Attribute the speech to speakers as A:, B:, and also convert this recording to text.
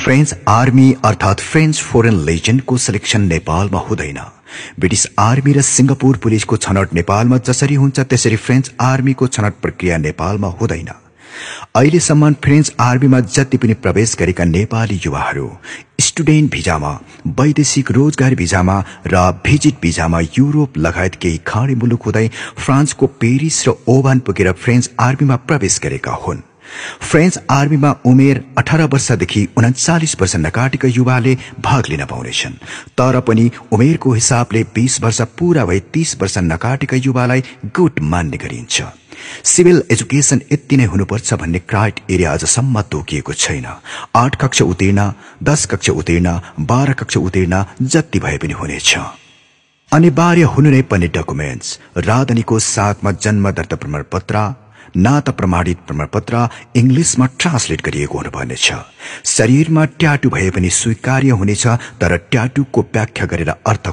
A: French army अर्थात French foreign लेजेन्डको selection नेपालमा हुँदैन। ब्रिटिश आर्मी र सिंगापुर पुलिसको छनौट नेपालमा जसरी हुन्छ त्यसरी फ्रेन्च आर्मीको छनौट प्रक्रिया नेपालमा हुँदैन। अहिलेसम्म फ्रेन्च आर्मीमा जति पनि प्रवेश गरेका नेपाली युवाहरू स्टुडेन्ट भिजामा, वैदेशिक रोजगार भिजामा र भिजिट भिजामा युरोप लगायत केही खाडी मुलुक हुँदै फ्रान्सको पेरिस र ओभान पुगेर फ्रेन्च आर्मीमा प्रवेश गरेका हुन्। फ्रेन्च आर्मीमा उमेर 18 वर्षदेखि 39 वर्ष नकाटेका युवाले भाग लिन पाउनेछन्। तर पनि उमेरको हिसाबले 20 वर्ष पूरा भए 30 वर्ष नकाटेका युवालाई गुट मान्ने गरिन्छ। सिभिल एजुकेसन यति नै हुनुपर्छ भन्ने क्राइटेरिया अझसम्म तोकिएको छैन। 8 कक्षा उत्तीर्ण, 10 कक्षा उत्तीर्ण, 12 कक्षा उत्तीर्ण जति भए पनि हुनेछ। अनिवार्य हुनु नै पर्ने डकुमेन्ट्स राजधानीको साथमा जन्म दर्ता प्रमाणपत्र, नाता प्रमाणित प्रमाणपत्र इंग्लिशमा ट्रान्सलेट गरिएको हुनुपर्नेछ। शरीरमा ट्याटू भए पनि स्वीकार्य हुनेछ, तर ट्याटूको व्याख्या गरेर अर्थ